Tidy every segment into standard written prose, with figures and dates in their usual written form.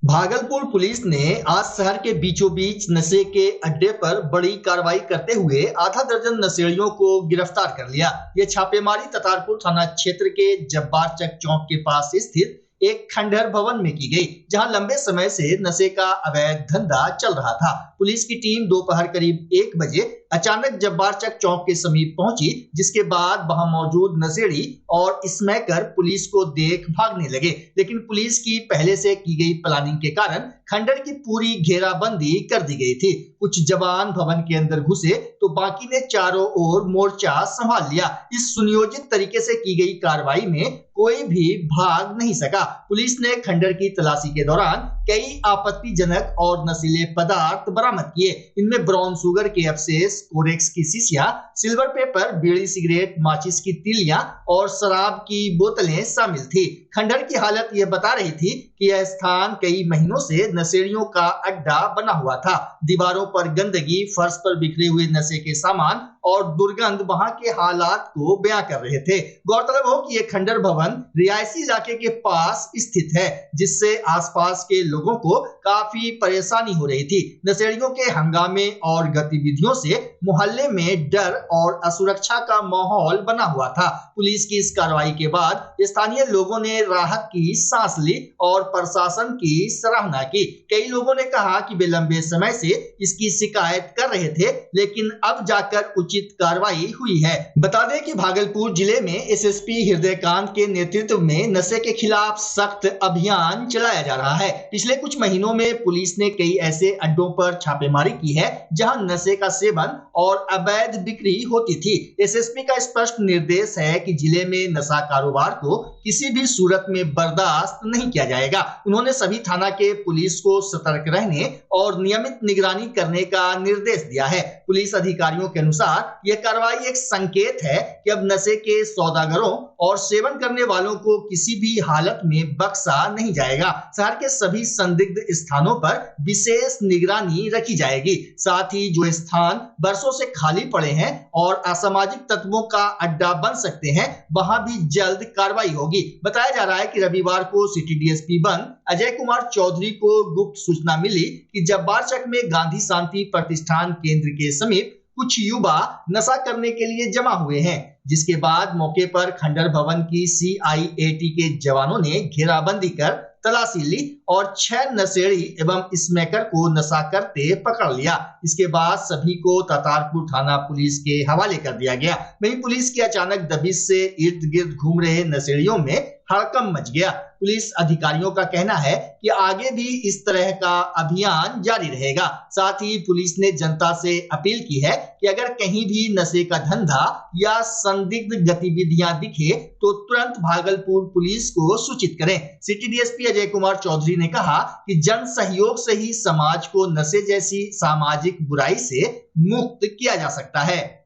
Bhagalpur police ने आज शहर के बीचों बीच नशे के अड्डे पर बड़ी कार्रवाई करते हुए आधा दर्जन नशेड़ियों को गिरफ्तार कर लिया। ये छापेमारी ततारपुर थाना क्षेत्र के जब्बार चक चौक के पास स्थित एक खंडहर भवन में की गई, जहां लंबे समय से नशे का अवैध धंधा चल रहा था। पुलिस की टीम दोपहर करीब 1 बजे अचानक जब्बार चक चौक के समीप पहुंची, जिसके बाद वहां मौजूद नशेड़ी और स्मैकर पुलिस को देख भागने लगे, लेकिन पुलिस की पहले से की गई प्लानिंग के कारण खंडहर की पूरी घेराबंदी कर दी गई थी। कुछ जवान भवन के अंदर घुसे तो बाकी ने चारों ओर मोर्चा संभाल लिया। इस सुनियोजित तरीके से की गई कार्रवाई में कोई भी भाग नहीं सका। पुलिस ने खंडहर की तलाशी के दौरान कई आपत्तिजनक और नशीले पदार्थ बरामद किए। इनमें ब्राउन शुगर के अवशेष, कोरेक्स की शीशियां, सिल्वर पेपर, बीड़ी, सिगरेट, माचिस की तीलियां और शराब की बोतलें शामिल थी। खंडहर की हालत यह बता रही थी कि यह स्थान कई महीनों से नशेड़ियों का अड्डा बना हुआ था। दीवारों पर गंदगी, फर्श पर बिखरे हुए नशे के सामान और दुर्गंध वहां के हालात को बयां कर रहे थे। गौरतलब हो कि यह खंडहर भवन रिहायशी इलाके के पास स्थित है, जिससे आसपास के लोगों को काफी परेशानी हो रही थी। नशेड़ियों के हंगामे और गतिविधियों से मोहल्ले में डर और असुरक्षा का माहौल बना हुआ था। पुलिस की इस कार्रवाई के बाद स्थानीय लोगों ने राहत की सांस ली और प्रशासन की सराहना की। कई लोगों ने कहा कि वे लंबे समय से इसकी शिकायत कर रहे थे, लेकिन अब जाकर उचित कार्रवाई हुई है। बता दें कि भागलपुर जिले में एसएसपी हृदयकांत के नेतृत्व में नशे के खिलाफ सख्त अभियान चलाया जा रहा है। पिछले कुछ महीनों में पुलिस ने कई ऐसे अड्डों पर छापेमारी की है जहां नशे का सेवन और अवैध बिक्री होती थी। एसएसपी का स्पष्ट निर्देश है कि जिले में नशा कारोबार को किसी भी सूरत में बर्दाश्त नहीं किया जाएगा। उन्होंने सभी थाना के पुलिस को सतर्क रहने और नियमित निगरानी करने का निर्देश दिया है। पुलिस अधिकारियों के अनुसार यह कार्रवाई एक संकेत है कि अब नशे के सौदागरों और सेवन करने वालों को किसी भी हालत में बख्शा नहीं जाएगा। शहर के सभी संदिग्ध स्थानों पर विशेष निगरानी रखी जाएगी। साथ ही जो स्थान बरसों से खाली पड़े हैं और असामाजिक तत्वों का अड्डा बन सकते हैं, वहां भी जल्द कार्रवाई होगी। बताया जा रहा है कि रविवार को सिटी डीएसपी 1 अजय कुमार चौधरी को गुप्त सूचना मिली कि जब्बार चक में गांधी शांति प्रतिष्ठान केंद्र के समीप कुछ युवा नशा करने के लिए जमा हुए हैं, जिसके बाद मौके पर खंडहर भवन की सीआईएटी के जवानों ने घेराबंदी कर तलाशी ली और 6 नशेड़ी एवं स्मैकर को नशा करते पकड़ लिया। इसके बाद सभी को ततारपुर थाना पुलिस के हवाले कर दिया गया। वहीं पुलिस की अचानक दबिश से इर्द गिर्द घूम रहे नशेड़ियों में हड़कंप मच गया। पुलिस अधिकारियों का कहना है कि आगे भी इस तरह का अभियान जारी रहेगा। साथ ही पुलिस ने जनता से अपील की है कि अगर कहीं भी नशे का धंधा या संदिग्ध गतिविधियां दिखे तो तुरंत भागलपुर पुलिस को सूचित करें। सिटी डीएसपी अजय कुमार चौधरी ने कहा कि जन सहयोग से ही समाज को नशे जैसी सामाजिक बुराई से मुक्त किया जा सकता है।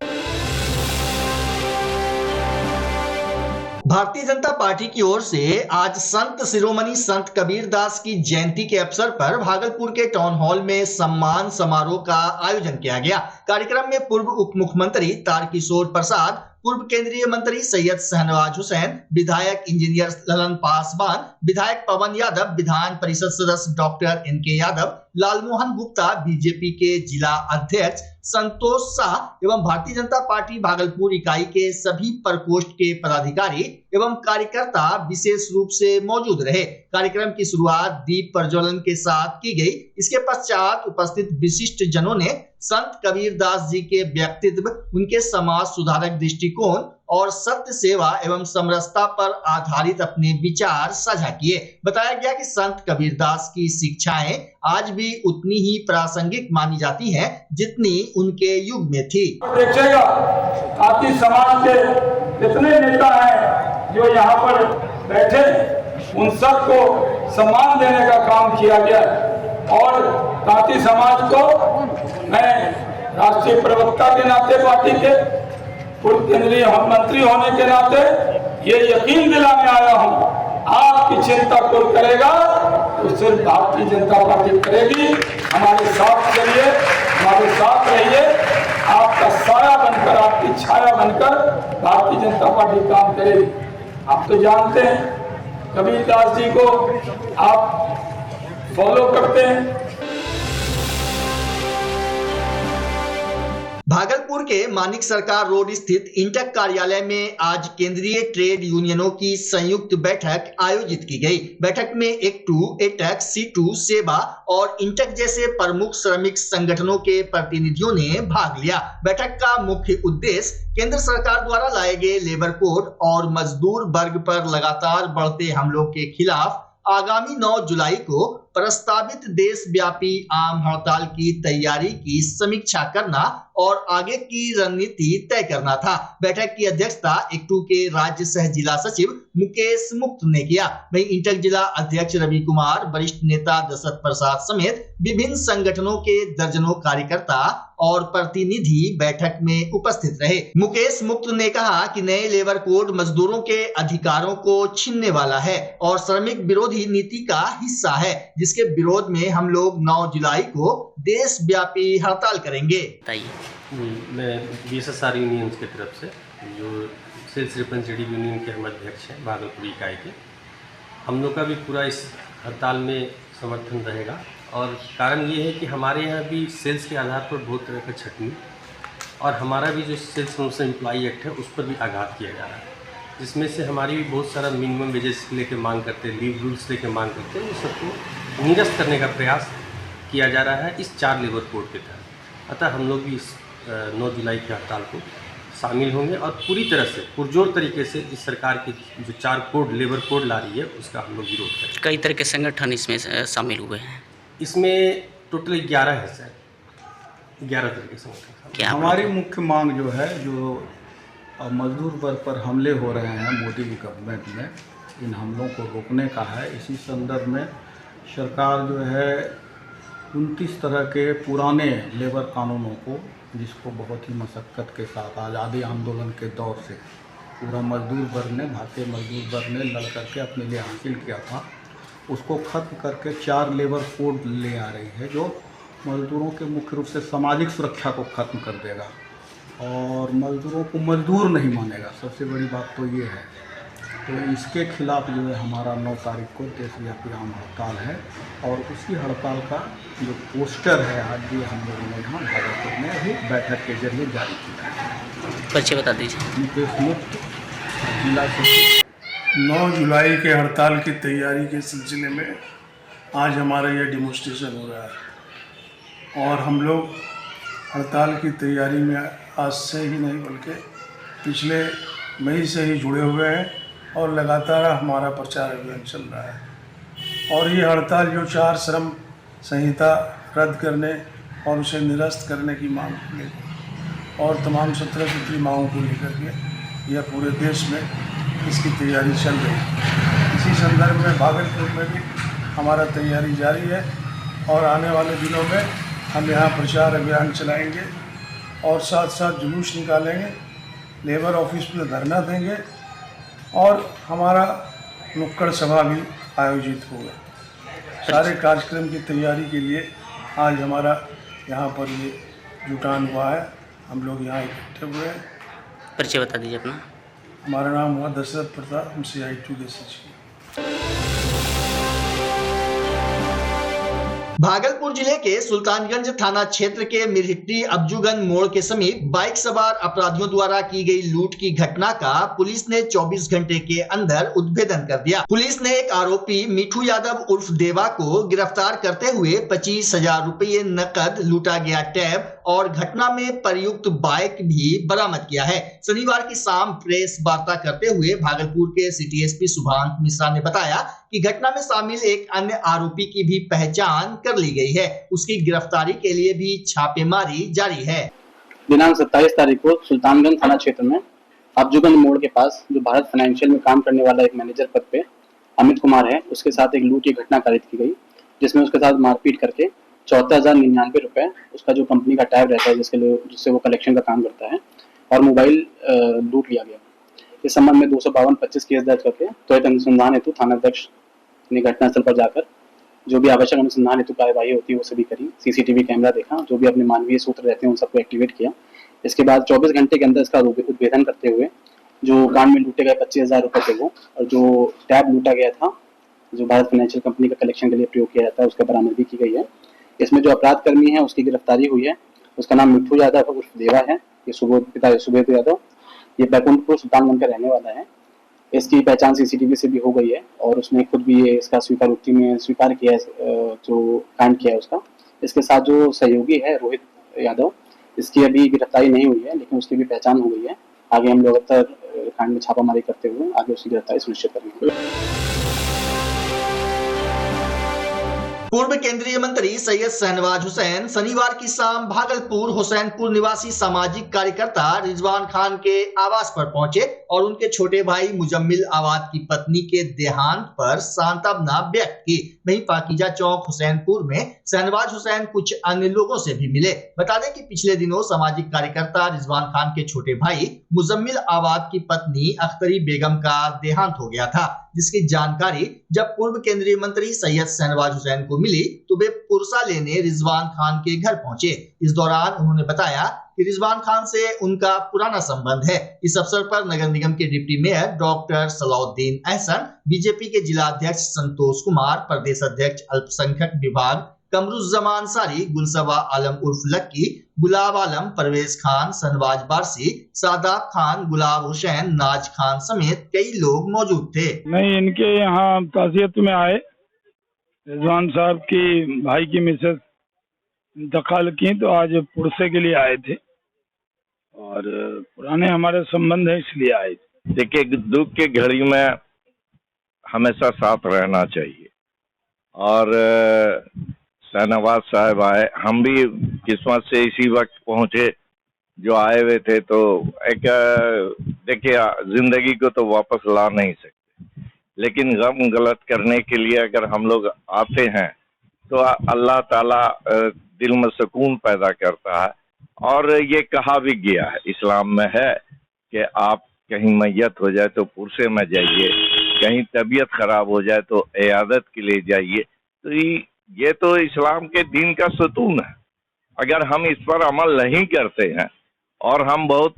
भारतीय जनता पार्टी की ओर से आज संत शिरोमणि संत कबीरदास की जयंती के अवसर पर भागलपुर के टाउन हॉल में सम्मान समारोह का आयोजन किया गया। कार्यक्रम में पूर्व उप मुख्यमंत्री तारकिशोर प्रसाद, पूर्व केंद्रीय मंत्री सैयद शहनवाज हुसैन, विधायक इंजीनियर ललन पासवान, विधायक पवन यादव, विधान परिषद सदस्य doctor NK Yadav, Lalmohan Gupta, BJP के जिला अध्यक्ष संतोष शाह एवं भारतीय जनता पार्टी भागलपुर इकाई के सभी प्रकोष्ठ के पदाधिकारी एवं कार्यकर्ता विशेष रूप से मौजूद रहे। कार्यक्रम की शुरुआत दीप प्रज्वलन के साथ की गई। इसके पश्चात उपस्थित विशिष्ट जनों ने संत कबीरदास जी के व्यक्तित्व, उनके समाज सुधारक दृष्टिकोण और सत्य सेवा एवं समरसता पर आधारित अपने विचार साझा किए। बताया गया कि संत कबीरदास की शिक्षाएं आज भी उतनी ही प्रासंगिक मानी जाती हैं जितनी उनके युग में थी। देखिएगा ताती समाज के जितने नेता हैं जो यहाँ पर बैठे, उन सबको सम्मान देने का काम किया गया और ताती समाज को मैं राष्ट्रीय प्रवक्ता के नाते, पार्टी के पूर्व केंद्रीय मंत्री होने के नाते ये यकीन दिलाने आया हूँ, आपकी चिंता कोई करेगा तो सिर्फ भारतीय जनता पार्टी करेगी। हमारे साथ चलिए, हमारे साथ रहिए। आपका साया बनकर, आपकी छाया बनकर भारतीय जनता पार्टी काम करेगी। आप तो जानते हैं कबीरदास जी को आप फॉलो करते हैं। भागलपुर के मानिक सरकार रोड स्थित इंटक कार्यालय में आज केंद्रीय ट्रेड यूनियनों की संयुक्त बैठक आयोजित की गई। बैठक में एक्टू, एटक, सीटू, सेवा और इंटक जैसे प्रमुख श्रमिक संगठनों के प्रतिनिधियों ने भाग लिया। बैठक का मुख्य उद्देश्य केंद्र सरकार द्वारा लाए गए लेबर कोड और मजदूर वर्ग पर लगातार बढ़ते हमलों के खिलाफ आगामी 9 जुलाई को प्रस्तावित देशव्यापी आम हड़ताल की तैयारी की समीक्षा करना और आगे की रणनीति तय करना था। बैठक की अध्यक्षता एक्टू के राज्य सह जिला सचिव मुकेश मुक्त ने किया। वहीं इंटक जिला अध्यक्ष रवि कुमार, वरिष्ठ नेता दशरथ प्रसाद समेत विभिन्न संगठनों के दर्जनों कार्यकर्ता और प्रतिनिधि बैठक में उपस्थित रहे। मुकेश मुक्त ने कहा कि नए लेबर कोड मजदूरों के अधिकारों को छीनने वाला है और श्रमिक विरोधी नीति का हिस्सा है, जिसके विरोध में हम लोग 9 जुलाई को देशव्यापी हड़ताल करेंगे। मैं बीएसएसआर यूनियन की तरफ से, जो सेल्स रिप्रेजेंटेटिव यूनियन के हम अध्यक्ष हैं भागलपुर इकाई के, हम लोग का भी पूरा इस हड़ताल में समर्थन रहेगा। और कारण ये है कि हमारे यहाँ भी सेल्स के आधार पर बहुत तरह का छटनी और हमारा भी जो सेल्स प्रमोशन एम्प्लॉई एक्ट है उस पर भी आघात किया जा रहा है, जिसमें से हमारी भी बहुत सारा मिनिमम वेजेस लेके मांग करते हैं, लीव रूल्स लेके मांग करते हैं, उस सबको निरस्त करने का प्रयास किया जा रहा है इस 4 लेबर कोड के तहत। अतः हम लोग भी इस 9 जुलाई की हड़ताल को शामिल होंगे और पूरी तरह से पुरजोर तरीके से इस सरकार की जो 4 कोड लेबर कोड ला रही है उसका हम लोग विरोध करेंगे। कई तरह के संगठन इसमें शामिल हुए हैं। इसमें टोटल 11 है सर, 11 तरह के संगठन। हमारी मुख्य मांग जो है, जो मजदूर वर्ग पर हमले हो रहे हैं मोदी की गवर्नमेंट में, इन हमलों को रोकने का है। इसी संदर्भ में सरकार जो है 29 तरह के पुराने लेबर कानूनों को, जिसको बहुत ही मशक्क़त के साथ आज़ादी आंदोलन के दौर से पूरा मजदूर वर्ग ने, भारतीय मजदूर वर्ग ने लड़ करके अपने लिए हासिल किया था, उसको ख़त्म करके 4 लेबर कोड ले आ रही है, जो मजदूरों के मुख्य रूप से सामाजिक सुरक्षा को ख़त्म कर देगा और मजदूरों को मजदूर नहीं मानेगा। सबसे बड़ी बात तो ये है। तो इसके खिलाफ जो है हमारा 9 तारीख को देशव्यापी आम हड़ताल है और उसी हड़ताल का जो पोस्टर है आज भी हम लोगों ने यहाँ भागलपुर में अभी बैठक के जरिए जारी किया है। परिचय बता दीजिए। मुकेश मुक्त, जिला सचिव। 9 जुलाई के हड़ताल की तैयारी के सिलसिले में आज हमारा यह डेमोन्स्ट्रेशन हो रहा है और हम लोग हड़ताल की तैयारी में आज से ही नहीं बल्कि पिछले मई से ही जुड़े हुए हैं और लगातार हमारा प्रचार अभियान चल रहा है। और ये हड़ताल जो 4 श्रम संहिता रद्द करने और उसे निरस्त करने की मांग को लेकर और तमाम 17 सूत्री मांगों को लेकर के यह पूरे देश में इसकी तैयारी चल रही है। इसी संदर्भ में भागलपुर में भी हमारा तैयारी जारी है और आने वाले दिनों में हम यहाँ प्रचार अभियान चलाएंगे और साथ साथ जुलूस निकालेंगे, लेबर ऑफिस पर धरना देंगे और हमारा नुक्कड़ सभा भी आयोजित होगा। सारे कार्यक्रम की तैयारी के लिए आज हमारा यहाँ पर ये जुटान हुआ है। हम लोग यहाँ इकट्ठे हुए हैं। परिचय बता दीजिए अपना। हमारा नाम हुआ दशरथ प्रसाद, हम CI2 के सचिव। भागलपुर जिले के सुल्तानगंज थाना क्षेत्र के मिरहिट्टी अब्जुगन मोड़ के समीप बाइक सवार अपराधियों द्वारा की गई लूट की घटना का पुलिस ने 24 घंटे के अंदर उद्भेदन कर दिया। पुलिस ने एक आरोपी मिठू यादव उर्फ देवा को गिरफ्तार करते हुए 25,000 रुपये नकद, लूटा गया टैब और घटना में प्रयुक्त बाइक भी बरामद किया है। शनिवार की शाम प्रेस वार्ता करते हुए भागलपुर के सिटी एसपी शुभांक मिश्रा ने बताया कि घटना में शामिल एक अन्य आरोपी की भी पहचान कर ली गई है। उसकी गिरफ्तारी के लिए भी छापेमारी जारी है। दिनांक 27 तारीख को सुल्तानगंज थाना क्षेत्र में अब्जुगन मोड़ के पास जो भारत फाइनेंशियल में काम करने वाला एक मैनेजर पद पे अमित कुमार है, उसके साथ एक लूट की घटना कारित की गई, जिसमें उसके साथ मारपीट करके 74,099 रुपए उसका जो कंपनी का टैब रहता है जिससे वो कलेक्शन का काम करता है और मोबाइल लूट लिया गया। इस संबंध में 252-25 केस दर्ज करके त्वरित अनुसंधान हेतु थानाध्यक्ष ने घटनास्थल पर जाकर जो भी आवश्यक अनुसंधान हेतु कार्यवाही होती है वो सभी करी। सीसीटीवी कैमरा देखा, जो भी अपने मानवीय सूत्र रहते हैं उन सबको एक्टिवेट किया। इसके बाद 24 घंटे के अंदर इसका उद्भेदन करते हुए जो कांड में लूटे गए 25,000 रुपए थे वो और जो टैब लूटा गया था जो भारत फाइनेंशियल कंपनी का कलेक्शन के लिए प्रयोग किया जाता है उसका बरामदगी की गई है। इसमें जो अपराध कर्मी है उसकी गिरफ्तारी हुई है। उसका नाम मिट्ठू यादव उर्फ देवा है। ये पिता सुबोध यादव, ये बैकुंठपुर सुल्तानगंज का रहने वाला है। इसकी पहचान सीसीटीवी से भी हो गई है और उसने खुद भी ये इसका स्वीकारोक्ति में स्वीकार किया है जो कांड किया है उसका। इसके साथ जो सहयोगी है रोहित यादव, इसकी अभी गिरफ्तारी नहीं हुई है लेकिन उसकी भी पहचान हो गई है। आगे हम लोग कांड में छापामारी करते हुए आगे उसकी गिरफ्तारी सुनिश्चित करेंगे। पूर्व केंद्रीय मंत्री सैयद शहनवाज हुसैन शनिवार की शाम भागलपुर हुसैनपुर निवासी सामाजिक कार्यकर्ता रिजवान खान के आवास पर पहुंचे और उनके छोटे भाई मुजम्मिल आवाद की पत्नी के देहांत पर सांत्वना व्यक्त की। वहीं पाकीजा चौक हुसैनपुर में शहनवाज हुसैन कुछ अन्य लोगों से भी मिले। बता दें कि पिछले दिनों सामाजिक कार्यकर्ता रिजवान खान के छोटे भाई मुजम्मिल आवाद की पत्नी अख्तरी बेगम का देहांत हो गया था, जिसकी जानकारी जब पूर्व केंद्रीय मंत्री सैयद शहनवाज हुसैन को मिली तो वे पुरसा लेने रिजवान खान के घर पहुंचे। इस दौरान उन्होंने बताया कि रिजवान खान से उनका पुराना संबंध है। इस अवसर पर नगर निगम के deputy mayor doctor Salauddin Ahsan, BJP के जिला अध्यक्ष संतोष कुमार, प्रदेश अध्यक्ष अल्पसंख्यक विभाग कमरुज्जमान सारी, गुलसबा आलम उर्फ लक्की, गुलाब आलम, परवेज खान, शहनवाज बारसी, सादाब खान, गुलाब हुसैन, नाज खान समेत कई लोग मौजूद थे। नहीं, इनके यहाँ ताज़ियत में आए। रिजवान साहब की भाई की मिसेस इंतकाल की तो आज पुरसे के लिए आए थे और पुराने हमारे संबंध है इसलिए आए थे। देखिए, दुख के घड़ी में हमेशा साथ रहना चाहिए और शहनवाज साहब आए, हम भी किस्मत से इसी वक्त पहुंचे जो आए हुए थे। तो एक देखिए, जिंदगी को तो वापस ला नहीं सकते, लेकिन गम गलत करने के लिए अगर हम लोग आते हैं तो अल्लाह ताला दिल में सुकून पैदा करता है। और ये कहा भी गया है, इस्लाम में है कि आप कहीं मैयत हो जाए तो पुरसे में जाइए, कहीं तबीयत खराब हो जाए तो इयादत के लिए जाइए। तो ये तो इस्लाम के दीन का सुतून है। अगर हम इस पर अमल नहीं करते हैं और हम बहुत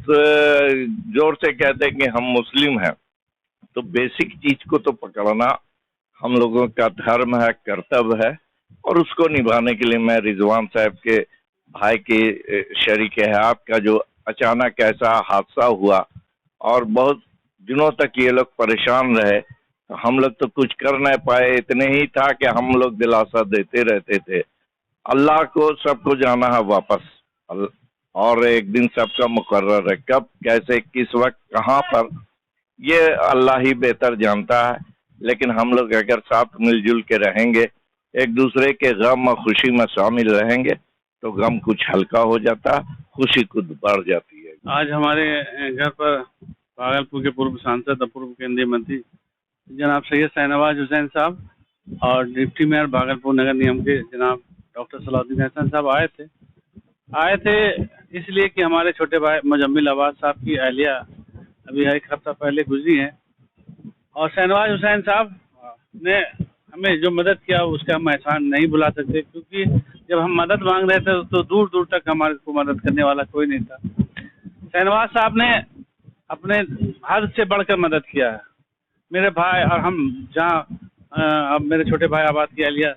जोर से कहते हैं कि हम मुस्लिम हैं, तो बेसिक चीज को तो पकड़ना हम लोगों का धर्म है, कर्तव्य है और उसको निभाने के लिए मैं रिजवान साहब के भाई के शरीक है आपका जो अचानक ऐसा हादसा हुआ और बहुत दिनों तक ये लोग परेशान रहे, तो हम लोग तो कुछ कर नहीं पाए। इतने ही था कि हम लोग दिलासा देते रहते थे। अल्लाह को सबको जाना है वापस और एक दिन सबका मुकर्रर है, कब कैसे किस वक्त कहाँ पर ये अल्लाह ही बेहतर जानता है। लेकिन हम लोग अगर साथ मिलजुल के रहेंगे, एक दूसरे के गम और खुशी में शामिल रहेंगे तो गम कुछ हल्का हो जाता, खुशी खुद बढ़ जाती है। आज हमारे घर पर भागलपुर के पूर्व सांसद और पूर्व केंद्रीय मंत्री जनाब सैयद शहनवाज हुसैन साहब और डिप्टी मेयर भागलपुर नगर निगम के जनाब डॉक्टर सलाउद्दीन अहसन साहब आए थे इसलिए कि हमारे छोटे भाई मुजम्मिल आवाज साहब की अहलिया अभी एक हफ्ता पहले गुजरी हैं और शहनवाज हुसैन साहब ने हमें जो मदद किया उसका हम एहसान नहीं भुला सकते, क्योंकि जब हम मदद मांग रहे थे तो दूर दूर तक हमारे को मदद करने वाला कोई नहीं था। शहनवाज साहब ने अपने हद से बढ़कर मदद किया है। मेरे भाई और हम जहाँ अब मेरे छोटे भाई आबाद की अहलिया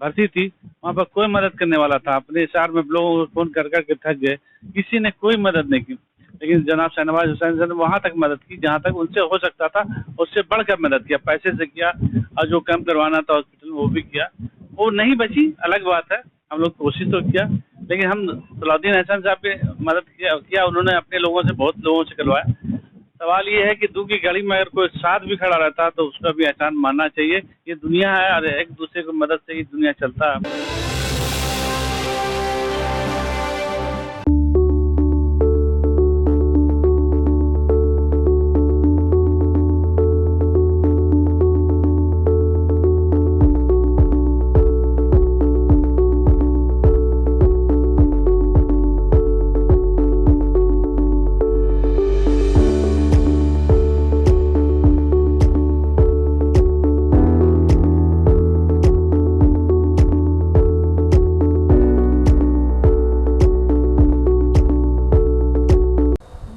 भर्ती थी, वहाँ पर कोई मदद करने वाला था। अपने शहर में लोगों को फोन कर करके थक गए, किसी ने कोई मदद नहीं की। लेकिन जनाब शहनवाज हुसैन ने वहाँ तक मदद की जहाँ तक उनसे हो सकता था, उससे बढ़कर मदद किया, पैसे से किया और जो कैंप करवाना था हॉस्पिटल में वो भी किया। वो नहीं बची अलग बात है, हम लोग कोशिश तो किया, लेकिन हम सलाउद्दीन अहसन साहब भी मदद किया। उन्होंने अपने लोगों से बहुत लोगों से करवाया। सवाल ये है कि दुख की घड़ी में अगर कोई साथ भी खड़ा रहता तो उसका भी एहसान मानना चाहिए। ये दुनिया है और एक दूसरे की मदद से ही दुनिया चलता है।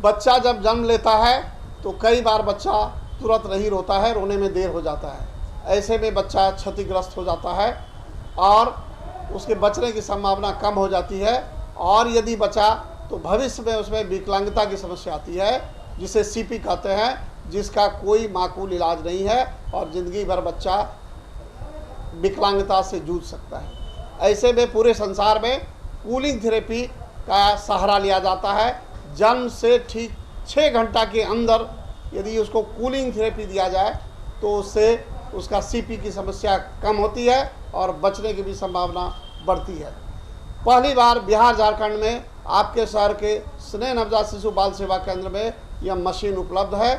बच्चा जब जन्म लेता है तो कई बार बच्चा तुरंत नहीं रोता है, रोने में देर हो जाता है। ऐसे में बच्चा क्षतिग्रस्त हो जाता है और उसके बचने की संभावना कम हो जाती है, और यदि बचा तो भविष्य में उसमें विकलांगता की समस्या आती है, जिसे सीपी कहते हैं, जिसका कोई माकूल इलाज नहीं है और ज़िंदगी भर बच्चा विकलांगता से जूझ सकता है। ऐसे में पूरे संसार में कूलिंग थेरेपी का सहारा लिया जाता है। जन्म से ठीक 6 घंटा के अंदर यदि उसको कूलिंग थेरेपी दिया जाए तो उससे उसका सीपी की समस्या कम होती है और बचने की भी संभावना बढ़ती है। पहली बार बिहार झारखंड में आपके शहर के स्नेह नवजात शिशु बाल सेवा केंद्र में यह मशीन उपलब्ध है।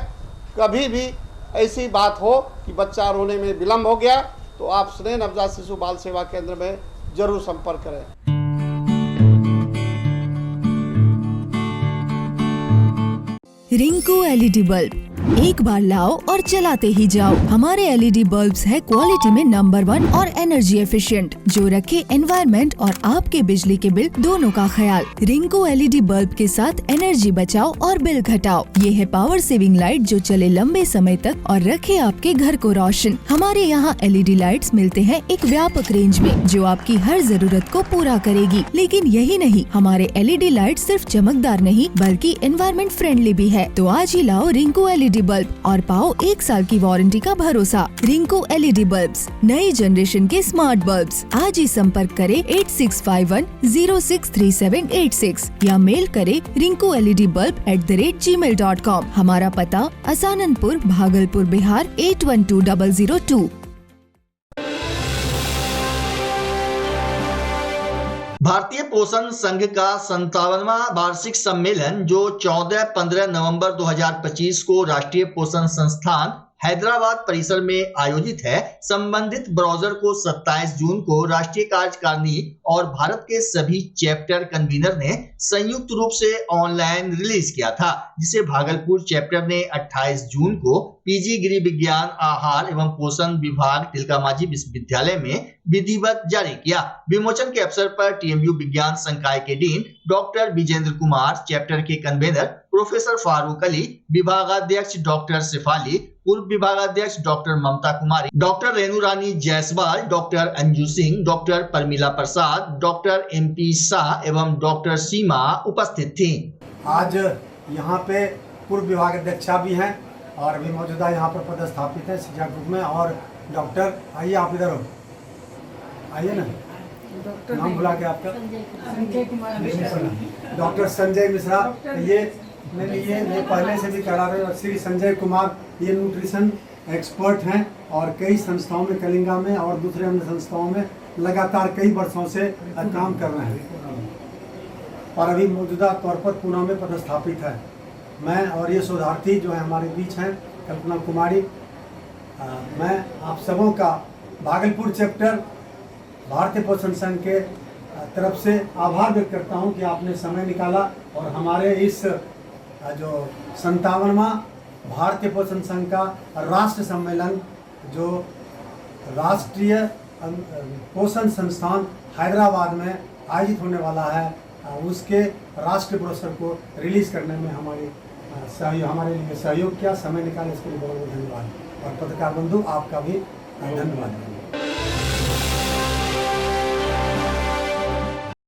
कभी भी ऐसी बात हो कि बच्चा रोने में विलम्ब हो गया तो आप स्नेह नवजात शिशु बाल सेवा केंद्र में जरूर संपर्क करें। रिंकू एलईडी बल्ब एक बार लाओ और चलाते ही जाओ। हमारे एलईडी बल्ब्स है क्वालिटी में नंबर 1 और एनर्जी एफिशिएंट, जो रखे एनवायरनमेंट और आपके बिजली के बिल दोनों का ख्याल। रिंकू एलईडी बल्ब के साथ एनर्जी बचाओ और बिल घटाओ। ये है पावर सेविंग लाइट जो चले लंबे समय तक और रखे आपके घर को रोशन। हमारे यहाँ एलईडी लाइट्स मिलते हैं एक व्यापक रेंज में जो आपकी हर जरूरत को पूरा करेगी। लेकिन यही नहीं, हमारे एलईडी लाइट सिर्फ चमकदार नहीं बल्कि एनवायरनमेंट फ्रेंडली भी है। तो आज ही लाओ रिंकू एलईडी बल्ब और पाओ 1 साल की वारंटी का भरोसा। रिंकू एलईडी बल्ब्स, नई जनरेशन के स्मार्ट बल्ब्स। आज ही संपर्क करें 8651063786 या मेल करें rinkooledbulb@gmail.com। हमारा पता असाननपुर, भागलपुर, बिहार 812002। भारतीय पोषण संघ का 57वां वार्षिक सम्मेलन जो 14-15 नवंबर 2025 को राष्ट्रीय पोषण संस्थान हैदराबाद परिसर में आयोजित है, संबंधित ब्राउजर को 27 जून को राष्ट्रीय कार्यकारिणी और भारत के सभी चैप्टर कन्वीनर ने संयुक्त रूप से ऑनलाइन रिलीज किया था, जिसे भागलपुर चैप्टर ने 28 जून को पीजी गृह विज्ञान, आहार एवं पोषण विभाग, तिलकामाझी विश्वविद्यालय में विधिवत जारी किया। विमोचन के अवसर पर टीएमयू विज्ञान संकाय के dean doctor Vijendra Kumar, chapter के कन्वीनर प्रोफेसर फारूक अली, विभागाध्यक्ष डॉक्टर शेफाली, पूर्व विभागाध्यक्ष doctor Mamta Kumari, doctor Renu Rani Jaiswal, doctor Anju Singh, doctor Parmila Prasad, doctor MP Shah एवं डॉक्टर सीमा उपस्थित थी। आज यहाँ पे पूर्व विभागाध्यक्षा भी हैं और अभी मौजूदा यहाँ पर पदस्थापित है शिक्षा ग्रुप में। और डॉक्टर, आइए आप इधर हो, आइए ना, नाम बुला के आपका? संजय कुमार, डॉक्टर संजय मिश्रा। ये पहले से भी करा रहे हैं। श्री संजय कुमार ये न्यूट्रिशन एक्सपर्ट हैं और कई संस्थाओं में, कलिंगा में और दूसरे अन्य संस्थाओं में लगातार कई वर्षों से काम कर रहे हैं और अभी मौजूदा तौर पर पुणे में पदस्थापित है। मैं और ये शोधार्थी जो है हमारे बीच हैं, कल्पना कुमारी। मैं आप सबों का भागलपुर चैप्टर भारतीय पोषण संघ के तरफ से आभार व्यक्त करता हूं कि आपने समय निकाला और हमारे इस जो 57वां भारतीय पोषण संघ का राष्ट्र सम्मेलन जो राष्ट्रीय पोषण संस्थान हैदराबाद में आयोजित होने वाला है, उसके राष्ट्रीय पुरस्कार को रिलीज करने में हमारे लिए सहयोग किया। समय निकाले इसके लिए बहुत बहुत धन्यवाद। और पत्रकार बंधु आपका भी धन्यवाद।